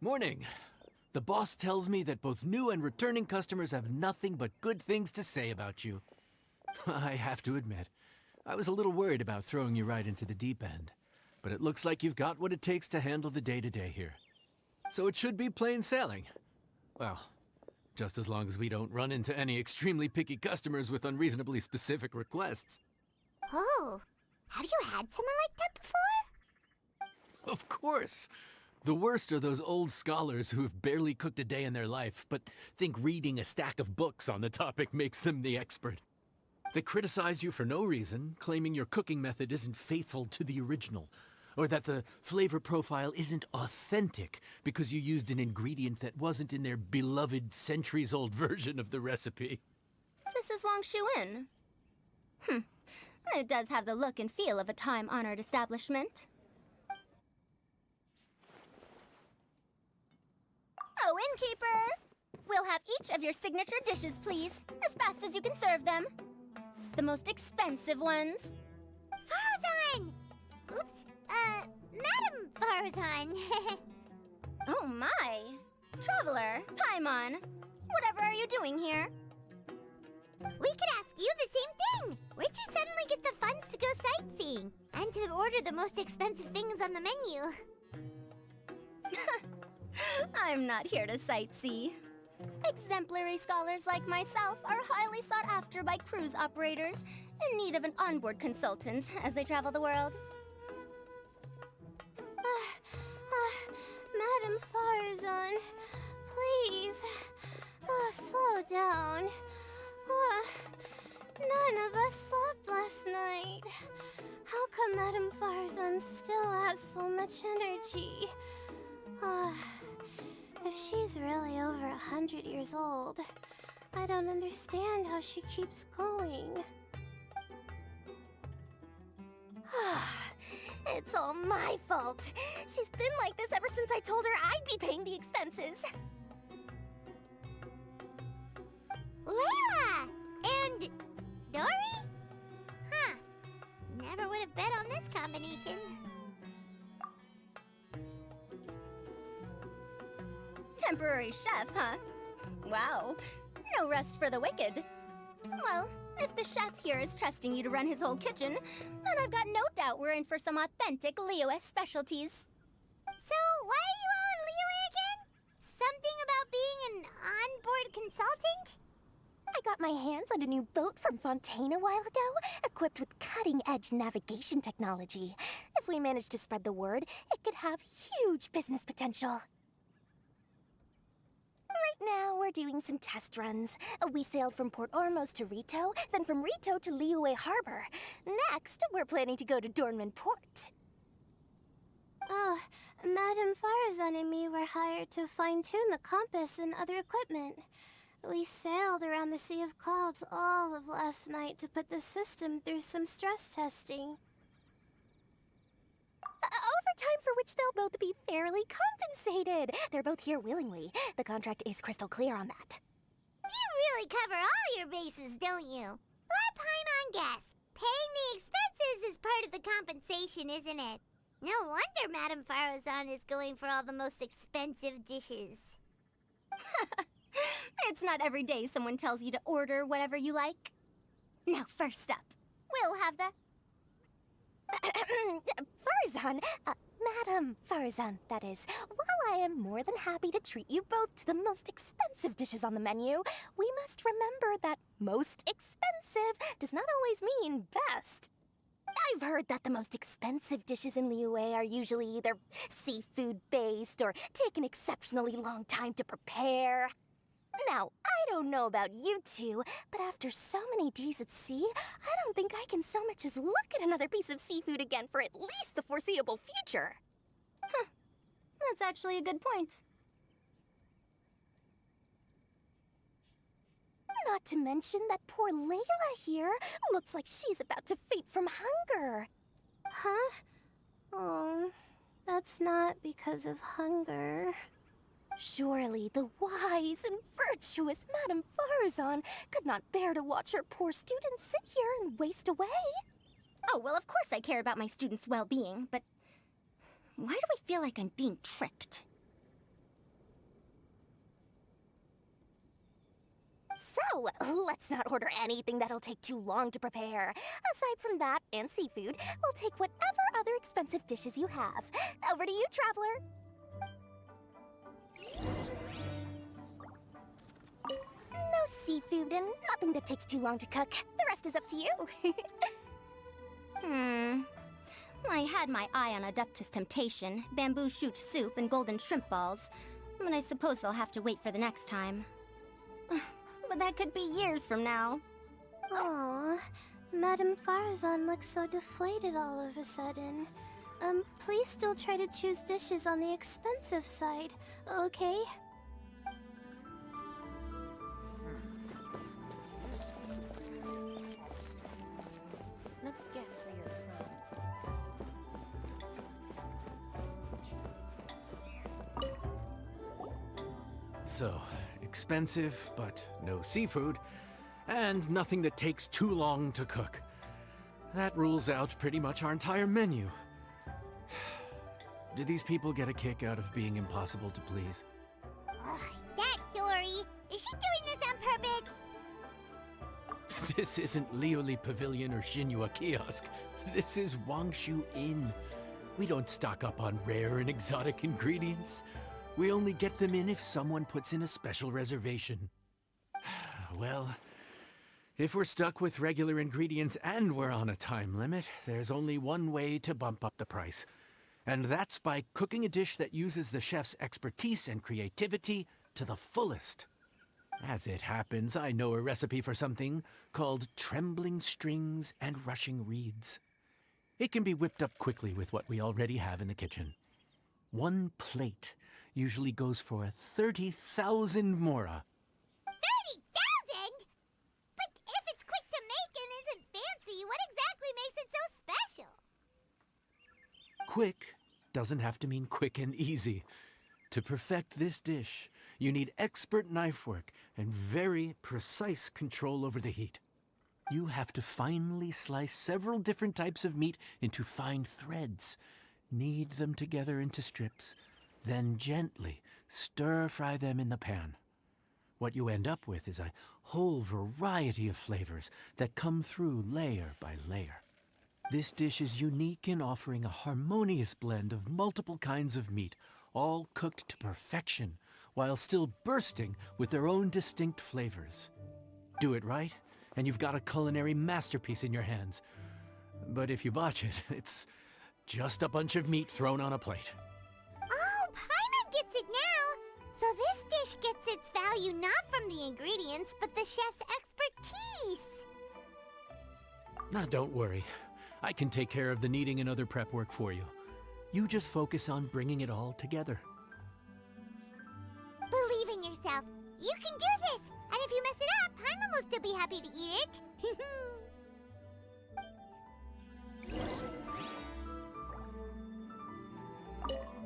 Morning. The boss tells me that both new and returning customers have nothing but good things to say about you. I have to admit, I was a little worried about throwing you right into the deep end, but it looks like you've got what it takes to handle the day-to-day here. So it should be plain sailing. Well, just as long as we don't run into any extremely picky customers with unreasonably specific requests. Oh, have you had someone like that before? Of course! The worst are those old scholars who have barely cooked a day in their life, but think reading a stack of books on the topic makes them the expert. They criticize you for no reason, claiming your cooking method isn't faithful to the original, or that the flavor profile isn't authentic because you used an ingredient that wasn't in their beloved centuries-old version of the recipe. This is Wang Shuin. It does have the look and feel of a time-honored establishment. Oh, innkeeper! We'll have each of your signature dishes, please, as fast as you can serve them. The most expensive ones. Farazan! Oops, Madam Farazan. Oh my! Traveler, Paimon, whatever are you doing here? We could ask you the same thing. Where'd you suddenly get the funds to go sightseeing? And to order the most expensive things on the menu? I'm not here to sightsee. Exemplary scholars like myself are highly sought after by cruise operators in need of an onboard consultant as they travel the world. Madam Farazan, please, slow down. None of us slept last night. How come Madam Farazan still has so much energy? If she's really over 100 years old, I don't understand how she keeps going. It's all my fault. She's been like this ever since I told her I'd be paying the expenses. Layla! And Dory? Huh. Never would have bet on this combination. Temporary chef, huh? Wow. No rest for the wicked. Well, if the chef here is trusting you to run his whole kitchen, then I've got no doubt we're in for some authentic Liyue specialties. So, why are you all in Liyue again? Something about being an onboard consultant? I got my hands on a new boat from Fontaine a while ago, equipped with cutting-edge navigation technology. If we manage to spread the word, it could have huge business potential. Right now, we're doing some test runs. We sailed from Port Ormos to Rito, then from Rito to Liyue Harbor. Next, we're planning to go to Dornman Port. Oh, Madam Farazan and me were hired to fine-tune the compass and other equipment. We sailed around the Sea of Clouds all of last night to put the system through some stress testing. Overtime for which they'll both be fairly compensated. They're both here willingly. The contract is crystal clear on that. You really cover all your bases, don't you? Let Paimon guess. Paying the expenses is part of the compensation, isn't it? No wonder Madame Farazan is going for all the most expensive dishes. It's not every day someone tells you to order whatever you like. Now, first up, we'll have the... Farazan, Madam Farazan, that is. While I am more than happy to treat you both to the most expensive dishes on the menu, we must remember that most expensive does not always mean best. I've heard that the most expensive dishes in Liyue are usually either seafood-based or take an exceptionally long time to prepare. Now, I don't know about you two, but after so many days at sea, I don't think I can so much as look at another piece of seafood again for at least the foreseeable future. Huh. That's actually a good point. Not to mention that poor Layla here looks like she's about to faint from hunger. Huh? Oh, that's not because of hunger. Surely the wise and virtuous Madame Farazan could not bear to watch her poor students sit here and waste away. Oh, well, of course I care about my students' well-being, but why do I feel like I'm being tricked? So, let's not order anything that'll take too long to prepare. Aside from that and seafood, we'll take whatever other expensive dishes you have. Over to you, traveler. No seafood and nothing that takes too long to cook. The rest is up to you. I had my eye on Adeptus Temptation, bamboo shoot soup, and golden shrimp balls. But I suppose they'll have to wait for the next time. But that could be years from now. Aww, Madame Farazan looks so deflated all of a sudden. Please still try to choose dishes on the expensive side, okay? Let me guess where you're from. So, expensive, but no seafood, and nothing that takes too long to cook. That rules out pretty much our entire menu. Do these people get a kick out of being impossible to please? Ugh, that Dory! Is she doing this on purpose? This isn't Lioli Pavilion or Shinua Kiosk. This is Wangshu Inn. We don't stock up on rare and exotic ingredients. We only get them in if someone puts in a special reservation. Well, if we're stuck with regular ingredients and we're on a time limit, there's only one way to bump up the price. And that's by cooking a dish that uses the chef's expertise and creativity to the fullest. As it happens, I know a recipe for something called trembling strings and rushing reeds. It can be whipped up quickly with what we already have in the kitchen. One plate usually goes for 30,000 mora. 30,000? But if it's quick to make and isn't fancy, what exactly makes it so special? Quick doesn't have to mean quick and easy. To perfect this dish, you need expert knife work and very precise control over the heat. You have to finely slice several different types of meat into fine threads, knead them together into strips, then gently stir-fry them in the pan. What you end up with is a whole variety of flavors that come through layer by layer. This dish is unique in offering a harmonious blend of multiple kinds of meat, all cooked to perfection, while still bursting with their own distinct flavors. Do it right, and you've got a culinary masterpiece in your hands. But if you botch it, it's just a bunch of meat thrown on a plate. Oh, Paimon gets it now! So this dish gets its value not from the ingredients, but the chef's expertise! Now, don't worry. I can take care of the kneading and other prep work for you. You just focus on bringing it all together. Believe in yourself. You can do this! And if you mess it up, Paimon will still be happy to eat it.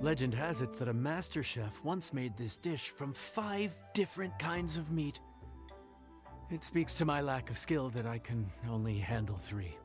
Legend has it that a master chef once made this dish from 5 different kinds of meat. It speaks to my lack of skill that I can only handle 3.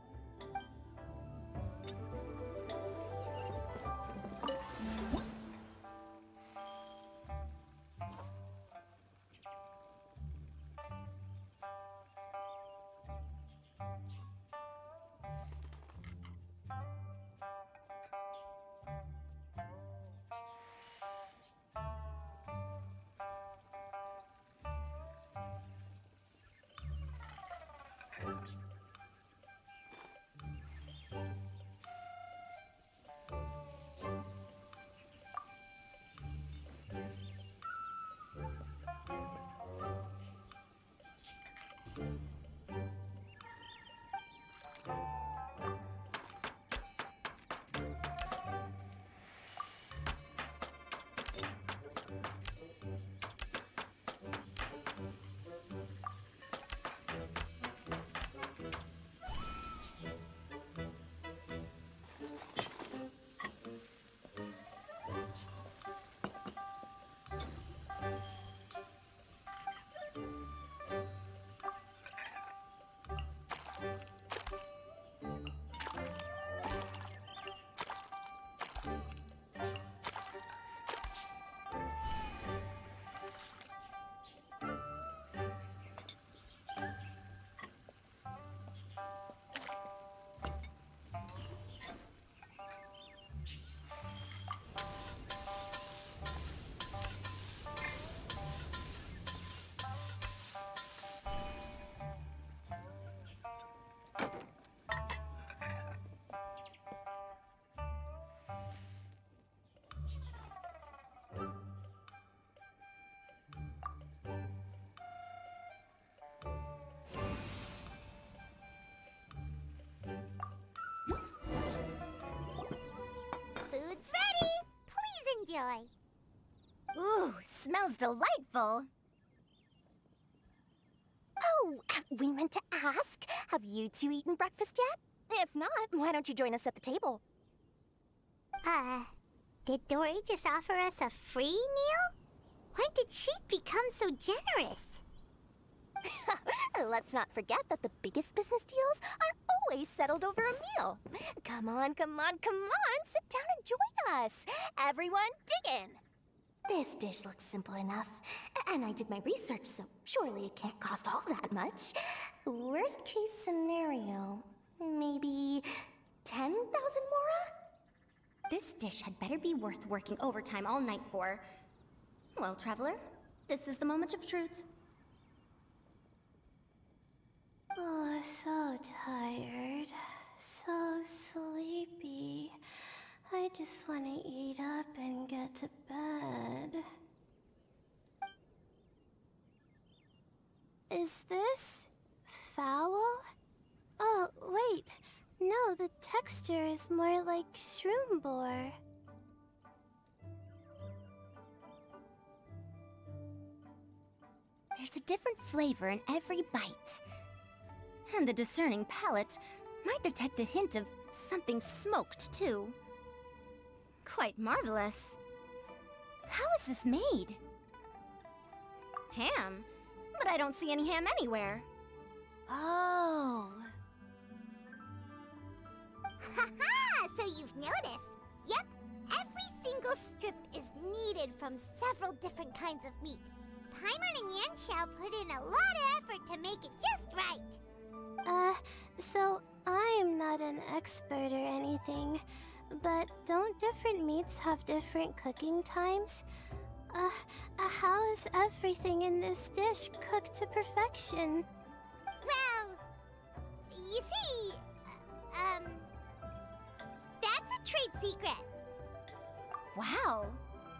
enjoy. Ooh, smells delightful. Oh, we meant to ask, have you two eaten breakfast yet? If not, why don't you join us at the table? Did Dory just offer us a free meal? When did she become so generous? Let's not forget that the biggest business deals are always settled over a meal. Come on, come on, come on, sit down and join us. Everyone, dig in. This dish looks simple enough, and I did my research, so surely it can't cost all that much. Worst case scenario, maybe 10,000 mora? This dish had better be worth working overtime all night for. Well, traveler, this is the moment of truth. Oh, so tired. So sleepy. I just want to eat up and get to bed. Is this foul? Oh, wait. No, the texture is more like shroom boar. There's a different flavor in every bite. And the discerning palate might detect a hint of something smoked, too. Quite marvelous. How is this made? Ham? But I don't see any ham anywhere. Oh. Haha! So you've noticed. Yep, every single strip is needed from several different kinds of meat. Paimon and Yanxiao put in a lot of effort to make it just right. So I'm not an expert or anything, but don't different meats have different cooking times? How is everything in this dish cooked to perfection? Well, you see, that's a trade secret. Wow.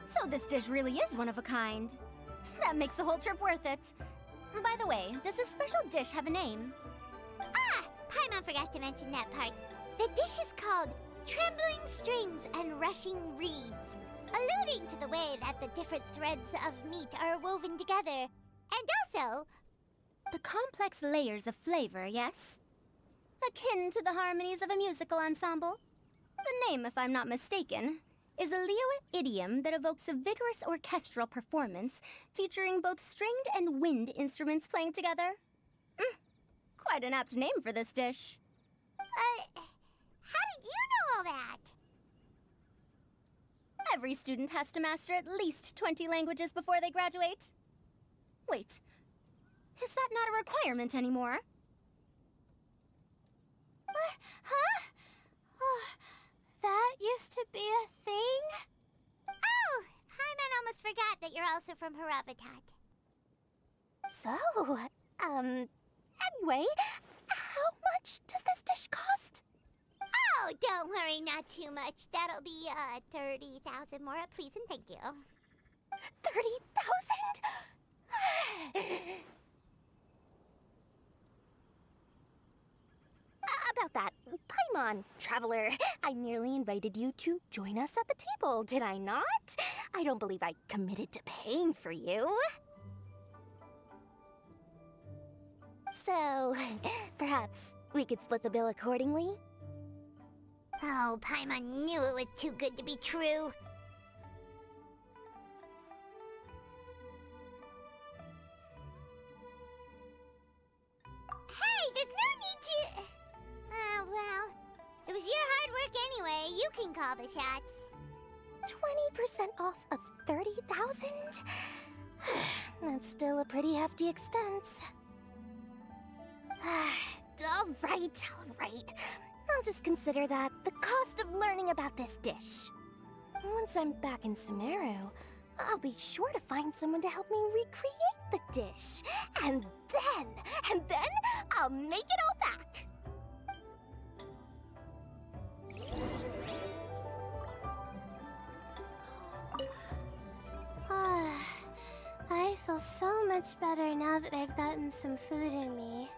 So this dish really is one of a kind. That makes the whole trip worth it. By the way, does this special dish have a name? Paimon forgot to mention that part. The dish is called Trembling Strings and Rushing Reeds, alluding to the way that the different threads of meat are woven together. And also, The complex layers of flavor, yes? Akin to the harmonies of a musical ensemble? The name, if I'm not mistaken, is a Liyue idiom that evokes a vigorous orchestral performance featuring both stringed and wind instruments playing together. Quite an apt name for this dish. how did you know all that? Every student has to master at least 20 languages before they graduate. Wait, is that not a requirement anymore? Huh? Oh, that used to be a thing? Oh, Paimon almost forgot that you're also from Haravatat. So, anyway, how much does this dish cost? Oh, don't worry, not too much. That'll be, 30,000 more, please and thank you. 30,000? About that, Paimon, traveler, I nearly invited you to join us at the table, did I not? I don't believe I committed to paying for you. So, perhaps we could split the bill accordingly? Oh, Paimon knew it was too good to be true. Hey, there's no need to... well, it was your hard work anyway. You can call the shots. 20% off of 30,000? That's still a pretty hefty expense. All right. I'll just consider that the cost of learning about this dish. Once I'm back in Sumeru, I'll be sure to find someone to help me recreate the dish. And then I'll make it all back. I feel so much better now that I've gotten some food in me.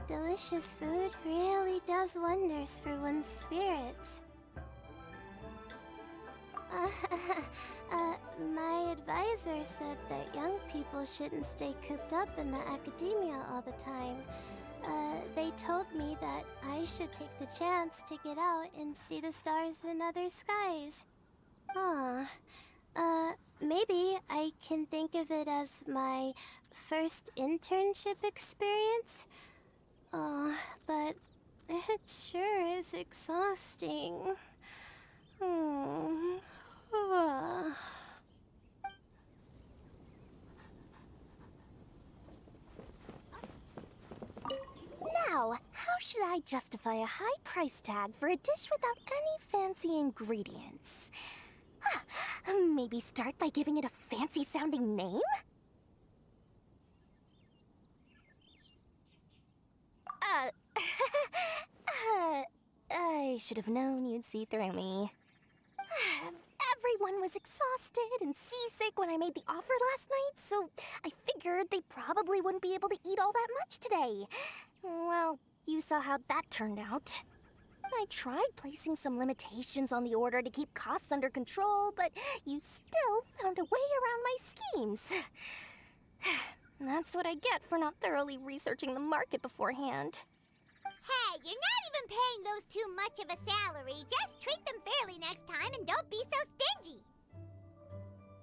Delicious food really does wonders for one's spirits. My advisor said that young people shouldn't stay cooped up in the academia all the time. They told me that I should take the chance to get out and see the stars in other skies. Aw. Maybe I can think of it as my first internship experience. Oh, but it sure is exhausting. Now, how should I justify a high price tag for a dish without any fancy ingredients? Maybe start by giving it a fancy-sounding name? I should have known you'd see through me. Everyone was exhausted and seasick when I made the offer last night, so I figured they probably wouldn't be able to eat all that much today. Well, you saw how that turned out. I tried placing some limitations on the order to keep costs under control, but you still found a way around my schemes. That's what I get for not thoroughly researching the market beforehand. Hey, you're not even paying those too much of a salary. Just treat them fairly next time and don't be so stingy.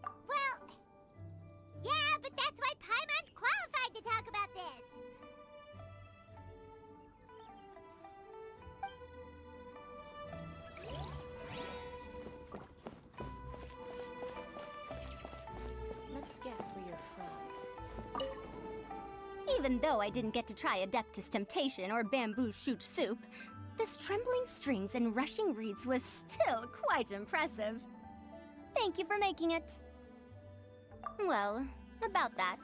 Well, yeah, but that's why Paimon's qualified to talk about this. Let me guess where you're from. Even though I didn't get to try Adeptus Temptation or Bamboo Shoot Soup, this trembling strings and rushing reeds was still quite impressive. Thank you for making it. Well, about that,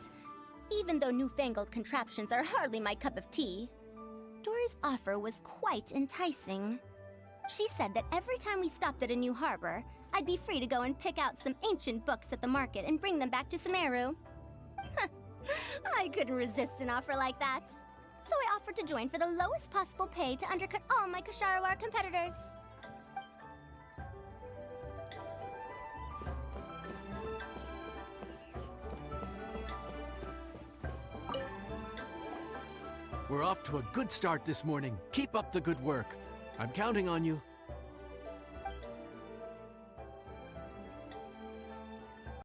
even though newfangled contraptions are hardly my cup of tea, Dory's offer was quite enticing. She said that every time we stopped at a new harbor, I'd be free to go and pick out some ancient books at the market and bring them back to Sumeru. I couldn't resist an offer like that. So I offered to join for the lowest possible pay to undercut all my Ksharawar competitors. We're off to a good start this morning. Keep up the good work. I'm counting on you.